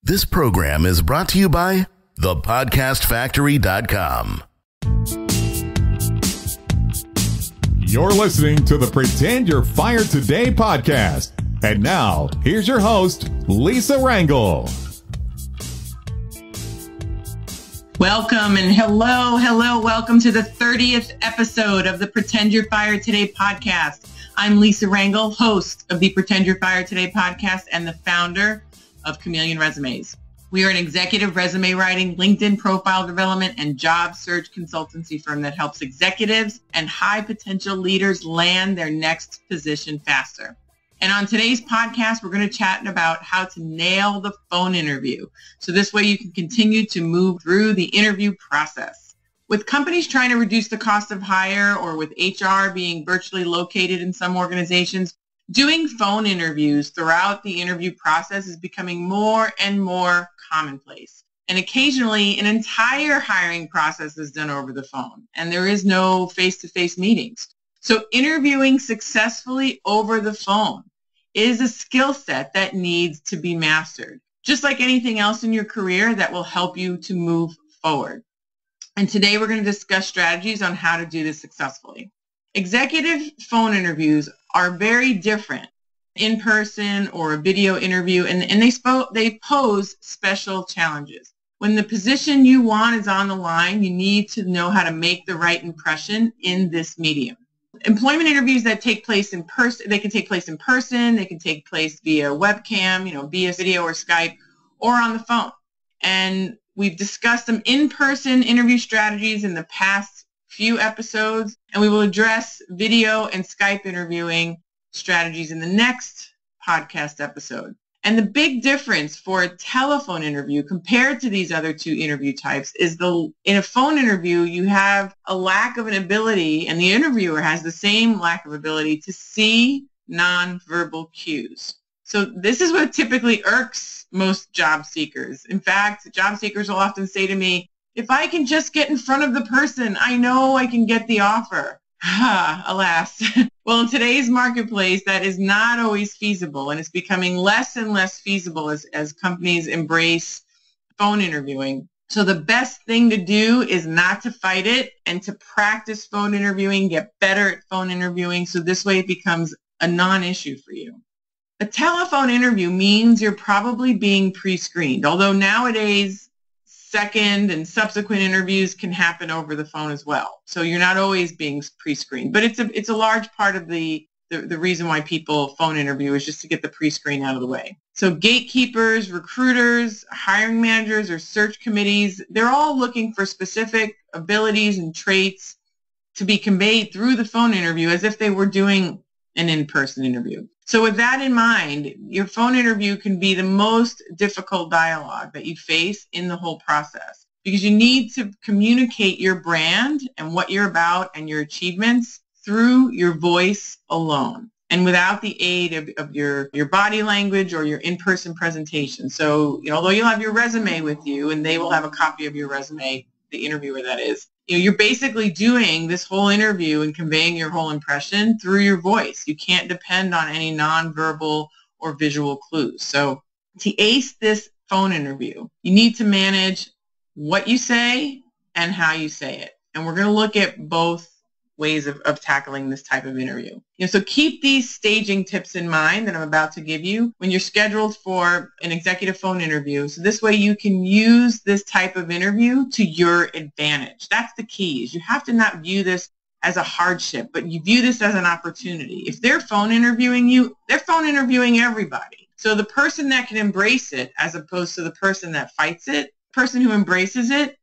This program is brought to you by thepodcastfactory.com. You're listening to the Pretend You're Fired Today podcast. And now, here's your host, Lisa Rangel. Welcome and hello. Welcome to the 30th episode of the Pretend You're Fired Today podcast. I'm Lisa Rangel, host of the Pretend You're Fired Today podcast and the founder of Chameleon Resumes. We are an executive resume writing, LinkedIn profile development, and job search consultancy firm that helps executives and high potential leaders land their next position faster. And on today's podcast, we're going to chat about how to nail the phone interview. So this way you can continue to move through the interview process. With companies trying to reduce the cost of hire or with HR being virtually located in some organizations, doing phone interviews throughout the interview process is becoming more and more commonplace. And occasionally an entire hiring process is done over the phone and there is no face-to-face meetings. So interviewing successfully over the phone is a skill set that needs to be mastered, just like anything else in your career that will help you to move forward. And today we're going to discuss strategies on how to do this successfully. Executive phone interviews are very different in person or a video interview, and they pose special challenges. When the position you want is on the line, you need to know how to make the right impression in this medium. Employment interviews that take place in person, they can take place in person, they can take place via webcam, via video or Skype, or on the phone. And we've discussed some in-person interview strategies in the past few episodes, and we will address video and Skype interviewing strategies in the next podcast episode. And the big difference for a telephone interview compared to these other two interview types is in a phone interview, you have a lack of an ability, and the interviewer has the same lack of ability to see nonverbal cues. So this is what typically irks most job seekers. In fact, job seekers will often say to me, if I can just get in front of the person, I know I can get the offer. Alas. Well, in today's marketplace, that is not always feasible, and it's becoming less and less feasible as companies embrace phone interviewing. So the best thing to do is not to fight it and to practice phone interviewing, get better at phone interviewing, so this way it becomes a non-issue for you. A telephone interview means you're probably being pre-screened, although nowadays second and subsequent interviews can happen over the phone as well. So you're not always being pre-screened, but it's a large part of the reason why people phone interview is just to get the pre-screen out of the way. So gatekeepers, recruiters, hiring managers, or search committees, they're all looking for specific abilities and traits to be conveyed through the phone interview as if they were doing an in-person interview. So with that in mind, your phone interview can be the most difficult dialogue that you face in the whole process because you need to communicate your brand and what you're about and your achievements through your voice alone and without the aid of your body language or your in-person presentation. So, although you'll have your resume with you and they will have a copy of your resume, the interviewer that is, you're basically doing this whole interview and conveying your whole impression through your voice. You can't depend on any nonverbal or visual clues. So to ace this phone interview, you need to manage what you say and how you say it. And we're going to look at both ways of tackling this type of interview. So keep these staging tips in mind that I'm about to give you when you're scheduled for an executive phone interview. So this way you can use this type of interview to your advantage. That's the key, is you have to not view this as a hardship, but you view this as an opportunity. If they're phone interviewing you, they're phone interviewing everybody. So the person that can embrace it as opposed to the person that fights it, the person who embraces it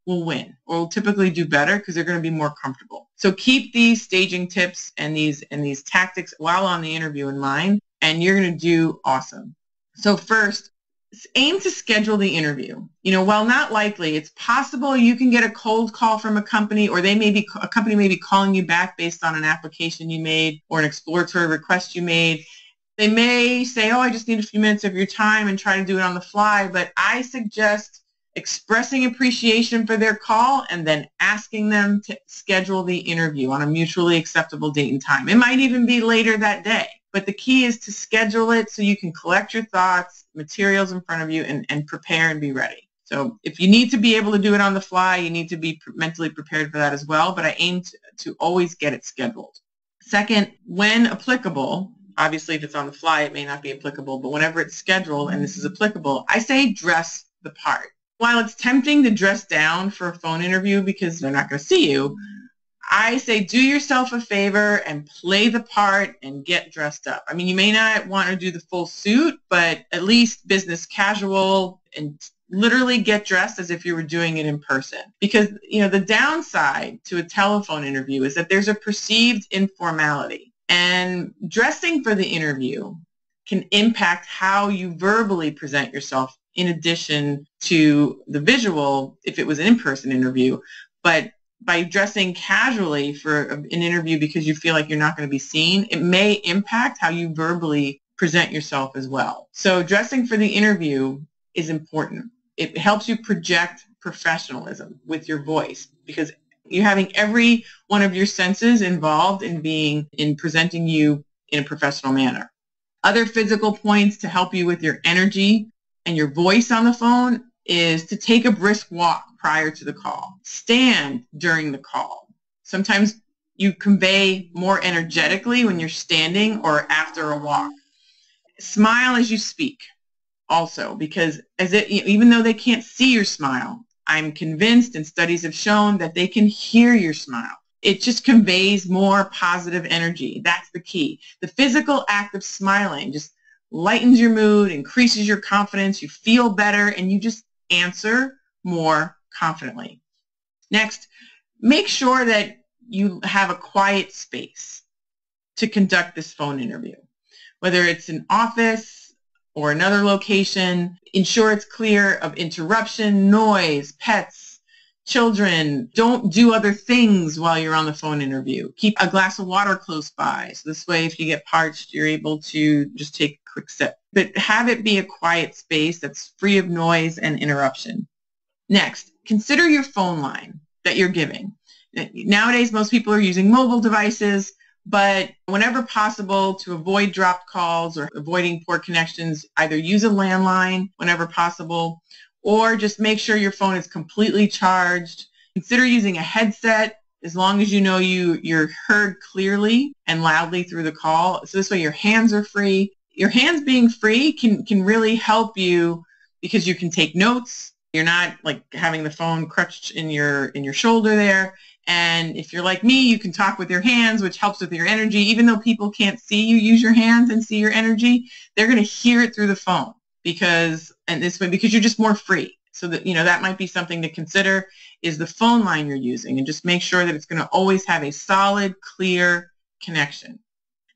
will win or will typically do better because they're going to be more comfortable. So keep these staging tips and these tactics while on the interview in mind, and you're going to do awesome. So first, aim to schedule the interview. While not likely, it's possible you can get a cold call from a company, or a company may be calling you back based on an application you made or an exploratory request you made. They may say, I just need a few minutes of your time and try to do it on the fly, but I suggest expressing appreciation for their call and then asking them to schedule the interview on a mutually acceptable date and time. It might even be later that day. But the key is to schedule it so you can collect your thoughts, materials in front of you, and prepare and be ready. So if you need to be able to do it on the fly, you need to be mentally prepared for that as well. But I aim to always get it scheduled. Second, when applicable, obviously if it's on the fly, it may not be applicable, but whenever it's scheduled and this is applicable, I say dress the part. While it's tempting to dress down for a phone interview because they're not going to see you, I say do yourself a favor and play the part and get dressed up. I mean, you may not want to do the full suit, but at least business casual, and literally get dressed as if you were doing it in person. Because, the downside to a telephone interview is that there's a perceived informality. And dressing for the interview can impact how you verbally present yourself in addition to the visual if it was an in-person interview. But by dressing casually for an interview because you feel like you're not going to be seen, it may impact how you verbally present yourself as well. So dressing for the interview is important. It helps you project professionalism with your voice because you're having every one of your senses involved in presenting you in a professional manner. Other physical points to help you with your energy and your voice on the phone is to take a brisk walk prior to the call. Stand during the call. Sometimes you convey more energetically when you're standing or after a walk. Smile as you speak also, because even though they can't see your smile, I'm convinced, and studies have shown, that they can hear your smile. It just conveys more positive energy. That's the key. The physical act of smiling just lightens your mood, increases your confidence, you feel better, and you just answer more confidently. Next, make sure that you have a quiet space to conduct this phone interview. Whether it's an office or another location, ensure it's clear of interruption, noise, pets, children. Don't do other things while you're on the phone interview. Keep a glass of water close by. So this way, if you get parched, you're able to just take a quick sip. But have it be a quiet space that's free of noise and interruption. Next, consider your phone line that you're giving. Nowadays, most people are using mobile devices, but whenever possible, to avoid dropped calls or avoiding poor connections, either use a landline whenever possible, or just make sure your phone is completely charged. Consider using a headset as long as you know you're heard clearly and loudly through the call. So this way your hands are free. Your hands being free can really help you because you can take notes. You're not like having the phone crutched in your shoulder there. And if you're like me, you can talk with your hands, which helps with your energy. Even though people can't see you use your hands and see your energy, they're going to hear it through the phone because you're just more free. So that might be something to consider is the phone line you're using, and just make sure that it's going to always have a solid, clear connection.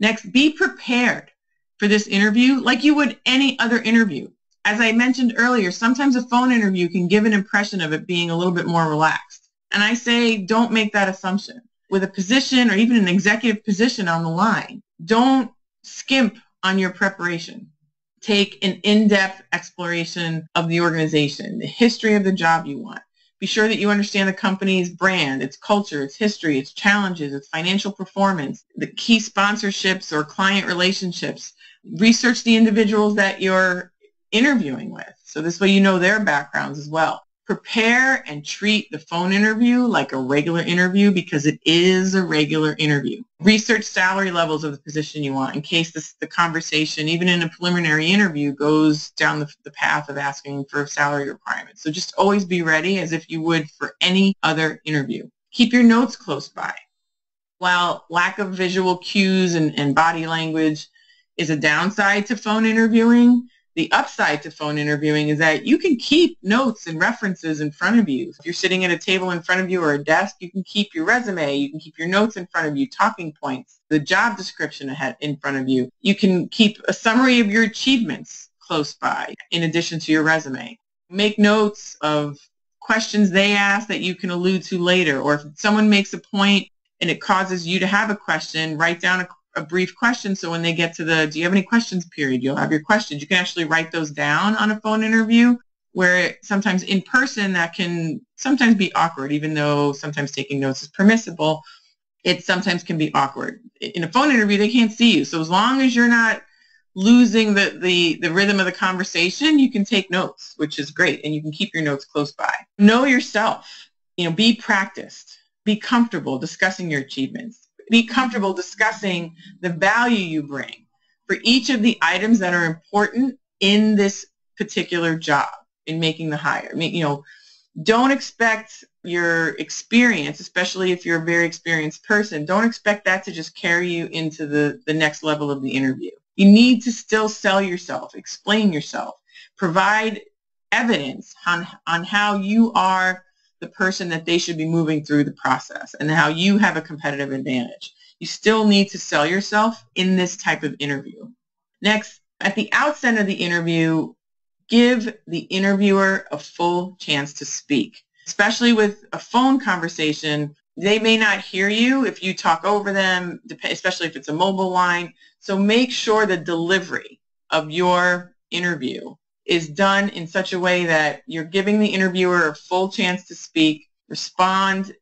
Next, be prepared for this interview like you would any other interview. As I mentioned earlier, sometimes a phone interview can give an impression of it being a little bit more relaxed. And I say, don't make that assumption. With a position or even an executive position on the line, don't skimp on your preparation. Take an in-depth exploration of the organization, the history of the job you want. Be sure that you understand the company's brand, its culture, its history, its challenges, its financial performance, the key sponsorships or client relationships. Research the individuals that you're interviewing with. So this way you know their backgrounds as well. Prepare and treat the phone interview like a regular interview because it is a regular interview. Research salary levels of the position you want in case the conversation, even in a preliminary interview, goes down the path of asking for salary requirements. So just always be ready as if you would for any other interview. Keep your notes close by. While lack of visual cues and body language is a downside to phone interviewing, the upside to phone interviewing is that you can keep notes and references in front of you. If you're sitting at a table in front of you or a desk, you can keep your resume, you can keep your notes in front of you, talking points, the job description ahead in front of you. You can keep a summary of your achievements close by in addition to your resume. Make notes of questions they ask that you can allude to later, or if someone makes a point and it causes you to have a question, write down a brief question so when they get to do you have any questions period, you'll have your questions. You can actually write those down on a phone interview, where sometimes in person that can sometimes be awkward, even though sometimes taking notes is permissible. it sometimes can be awkward. In a phone interview, they can't see you. So as long as you're not losing the rhythm of the conversation, you can take notes, which is great. And you can keep your notes close by. Know yourself. Be practiced. Be comfortable discussing your achievements. Be comfortable discussing the value you bring for each of the items that are important in this particular job in making the hire. Don't expect your experience, especially if you're a very experienced person, don't expect that to just carry you into the next level of the interview. You need to still sell yourself, explain yourself, provide evidence on how you are the person that they should be moving through the process and how you have a competitive advantage. You still need to sell yourself in this type of interview. Next, at the outset of the interview, give the interviewer a full chance to speak. Especially with a phone conversation, they may not hear you if you talk over them, especially if it's a mobile line. So make sure the delivery of your interview is done in such a way that you're giving the interviewer a full chance to speak. Respond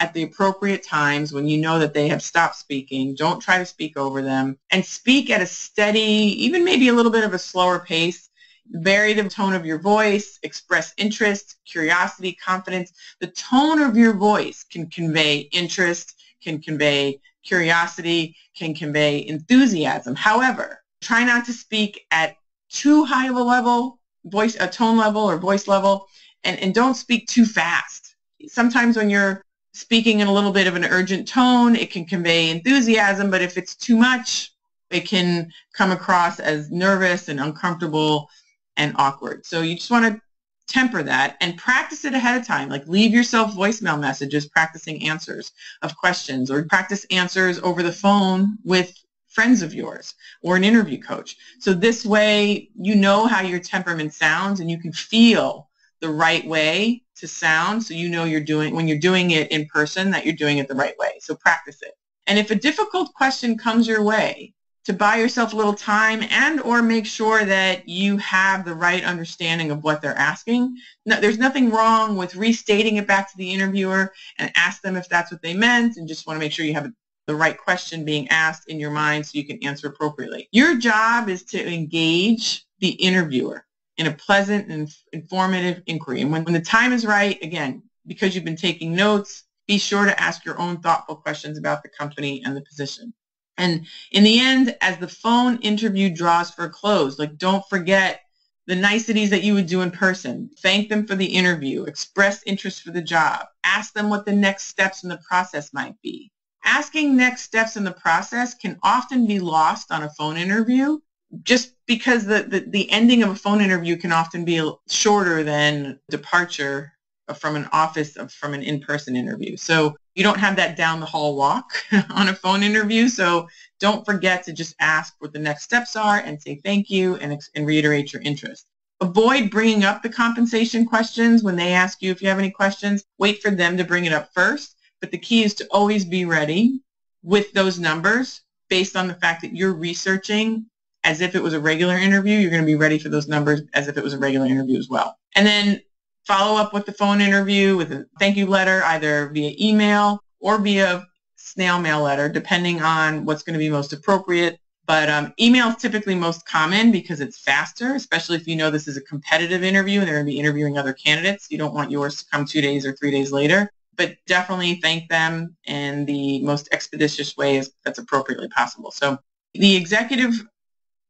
at the appropriate times when you know that they have stopped speaking. Don't try to speak over them. And speak at a steady, even maybe a little bit of a slower pace. Vary the tone of your voice, express interest, curiosity, confidence. The tone of your voice can convey interest, can convey curiosity, can convey enthusiasm. However, try not to speak at too high of a level, a tone level or voice level, and don't speak too fast. Sometimes when you're speaking in a little bit of an urgent tone, it can convey enthusiasm, but if it's too much, it can come across as nervous and uncomfortable and awkward. So you just want to temper that and practice it ahead of time. Like leave yourself voicemail messages practicing answers of questions, or practice answers over the phone with friends of yours or an interview coach. So this way you know how your temperament sounds and you can feel the right way to sound, so you know when you're doing it in person that you're doing it the right way. So practice it. And if a difficult question comes your way, to buy yourself a little time and or make sure that you have the right understanding of what they're asking. No, there's nothing wrong with restating it back to the interviewer and ask them if that's what they meant, and just want to make sure you have the right question being asked in your mind so you can answer appropriately. Your job is to engage the interviewer in a pleasant and informative inquiry. And when the time is right, again, because you've been taking notes, be sure to ask your own thoughtful questions about the company and the position. And in the end, as the phone interview draws for a close, don't forget the niceties that you would do in person. Thank them for the interview. Express interest for the job. Ask them what the next steps in the process might be. Asking next steps in the process can often be lost on a phone interview, just because the ending of a phone interview can often be shorter than departure from an in-person interview. So you don't have that down the hall walk on a phone interview. So don't forget to just ask what the next steps are and say thank you and reiterate your interest. Avoid bringing up the compensation questions when they ask you if you have any questions. Wait for them to bring it up first. But the key is to always be ready with those numbers based on the fact that you're researching as if it was a regular interview. You're going to be ready for those numbers as if it was a regular interview as well. And then follow up with the phone interview with a thank you letter, either via email or via snail mail letter, depending on what's going to be most appropriate. But email is typically most common because it's faster, especially if you know this is a competitive interview and they're going to be interviewing other candidates. You don't want yours to come 2 days or 3 days later. But definitely thank them in the most expeditious way that's appropriately possible. So the executive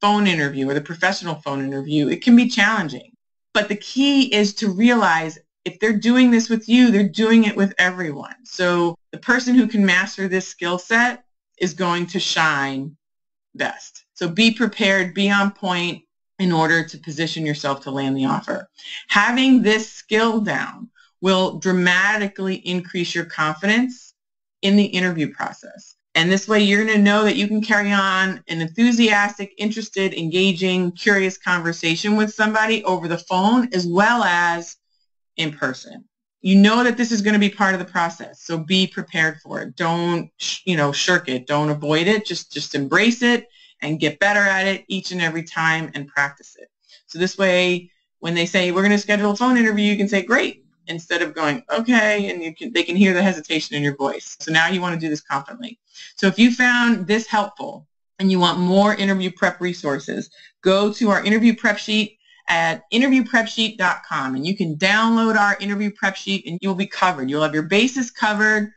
phone interview or the professional phone interview, it can be challenging. But the key is to realize if they're doing this with you, they're doing it with everyone. So the person who can master this skill set is going to shine best. So be prepared, be on point in order to position yourself to land the offer. Having this skill down will dramatically increase your confidence in the interview process. And this way you're going to know that you can carry on an enthusiastic, interested, engaging, curious conversation with somebody over the phone as well as in person. You know that this is going to be part of the process, so be prepared for it. Don't, shirk it. Don't avoid it. Just embrace it and get better at it each and every time and practice it. So this way, when they say, we're going to schedule a phone interview, you can say, great. instead of going, okay, and they can hear the hesitation in your voice. So now you want to do this confidently. So if you found this helpful and you want more interview prep resources, go to our interview prep sheet at interviewprepsheet.com, and you can download our interview prep sheet and you'll be covered. You'll have your bases covered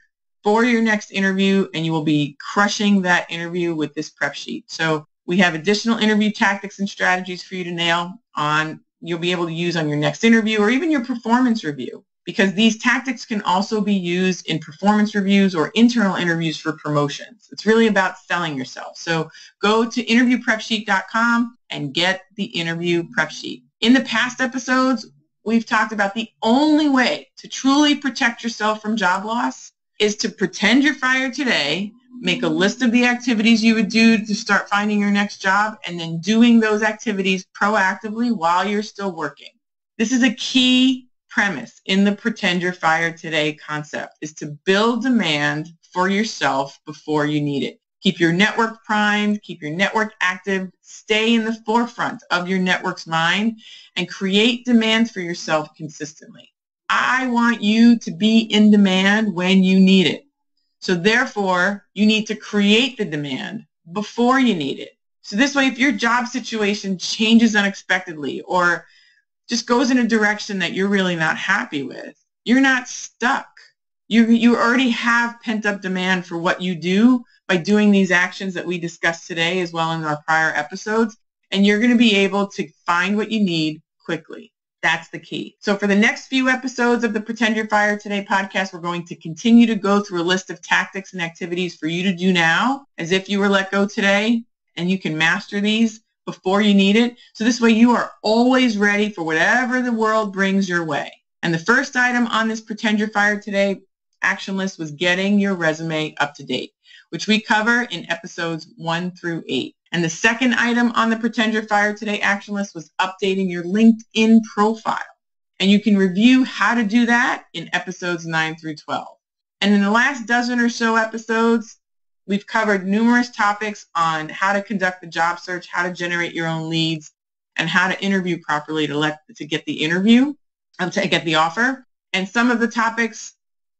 for your next interview, and you will be crushing that interview with this prep sheet. So we have additional interview tactics and strategies for you to nail on, you'll be able to use on your next interview or even your performance review, because these tactics can also be used in performance reviews or internal interviews for promotions. It's really about selling yourself. So go to interviewprepsheet.com and get the interview prep sheet. In the past episodes, we've talked about the only way to truly protect yourself from job loss is to pretend you're fired today, make a list of the activities you would do to start finding your next job, and then doing those activities proactively while you're still working. This is a key premise in the pretend you're fired today concept, is to build demand for yourself before you need it. Keep your network primed, keep your network active, stay in the forefront of your network's mind, and create demand for yourself consistently. I want you to be in demand when you need it. So therefore, you need to create the demand before you need it. So this way, if your job situation changes unexpectedly or just goes in a direction that you're really not happy with, you're not stuck. You already have pent-up demand for what you do by doing these actions that we discussed today as well in our prior episodes, and you're going to be able to find what you need quickly. That's the key. So for the next few episodes of the Pretend You're Fired Today podcast, we're going to continue to go through a list of tactics and activities for you to do now as if you were let go today, and you can master these before you need it. So this way you are always ready for whatever the world brings your way. And the first item on this Pretend You're Fired Today action list was getting your resume up to date, which we cover in episodes 1 through 8. And the second item on the Pretend You're Fired Today action list was updating your LinkedIn profile. And you can review how to do that in episodes 9 through 12. And in the last dozen or so episodes, we've covered numerous topics on how to conduct the job search, how to generate your own leads, and how to interview properly to get the interview, to get the offer. And some of the topics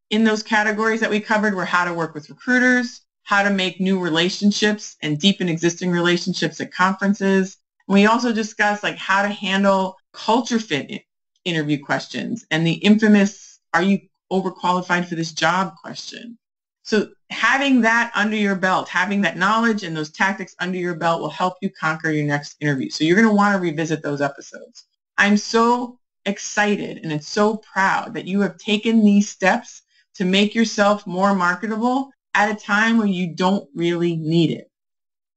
in those categories that we covered were how to work with recruiters, how to make new relationships and deepen existing relationships at conferences. We also discussed how to handle culture fit interview questions and the infamous, are you overqualified for this job question? So having that under your belt, having that knowledge and those tactics under your belt will help you conquer your next interview. So you're going to want to revisit those episodes. I'm so excited and so proud that you have taken these steps to make yourself more marketable at a time where you don't really need it.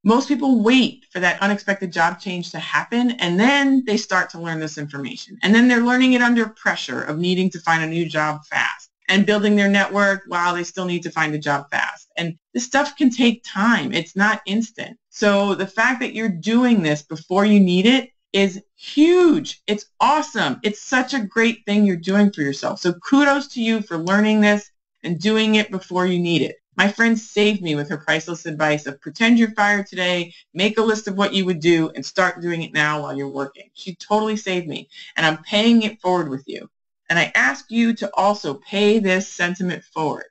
Most people wait for that unexpected job change to happen, and then they start to learn this information. And then they're learning it under pressure of needing to find a new job fast and building their network while they still need to find a job fast. And this stuff can take time. It's not instant. So the fact that you're doing this before you need it is huge. It's awesome. It's such a great thing you're doing for yourself. So kudos to you for learning this and doing it before you need it. My friend saved me with her priceless advice of pretend you're fired today, make a list of what you would do, and start doing it now while you're working. She totally saved me, and I'm paying it forward with you. And I ask you to also pay this sentiment forward.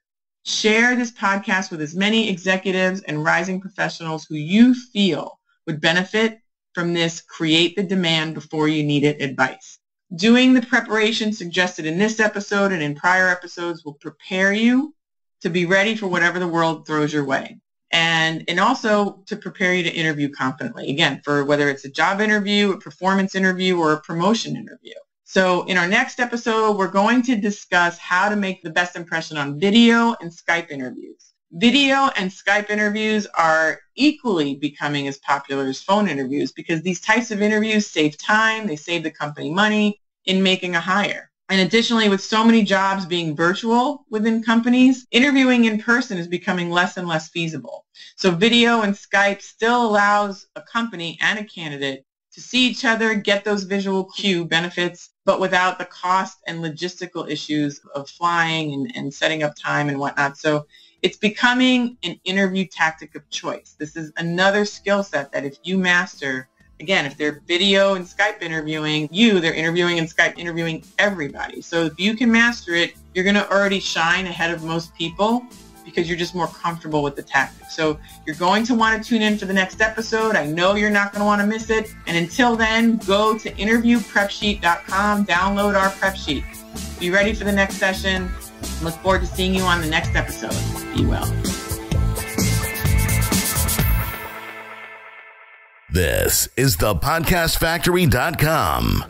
Share this podcast with as many executives and rising professionals who you feel would benefit from this create the demand before you need it advice. Doing the preparation suggested in this episode and in prior episodes will prepare you to be ready for whatever the world throws your way. And also to prepare you to interview confidently. Again, for whether it's a job interview, a performance interview, or a promotion interview. So in our next episode, we're going to discuss how to make the best impression on video and Skype interviews. Video and Skype interviews are equally becoming as popular as phone interviews because these types of interviews save time, they save the company money in making a hire. And additionally, with so many jobs being virtual within companies, interviewing in person is becoming less and less feasible. So video and Skype still allows a company and a candidate to see each other, get those visual cue benefits, but without the cost and logistical issues of flying and setting up time and whatnot. So it's becoming an interview tactic of choice. This is another skill set that if you master, again, if they're video and Skype interviewing you, they're interviewing and Skype interviewing everybody. So if you can master it, you're going to already shine ahead of most people because you're just more comfortable with the tactics. So you're going to want to tune in for the next episode. I know you're not going to want to miss it. And until then, go to interviewprepsheet.com, download our prep sheet. Be ready for the next session. Look forward to seeing you on the next episode. Be well. This is the podcastfactory.com.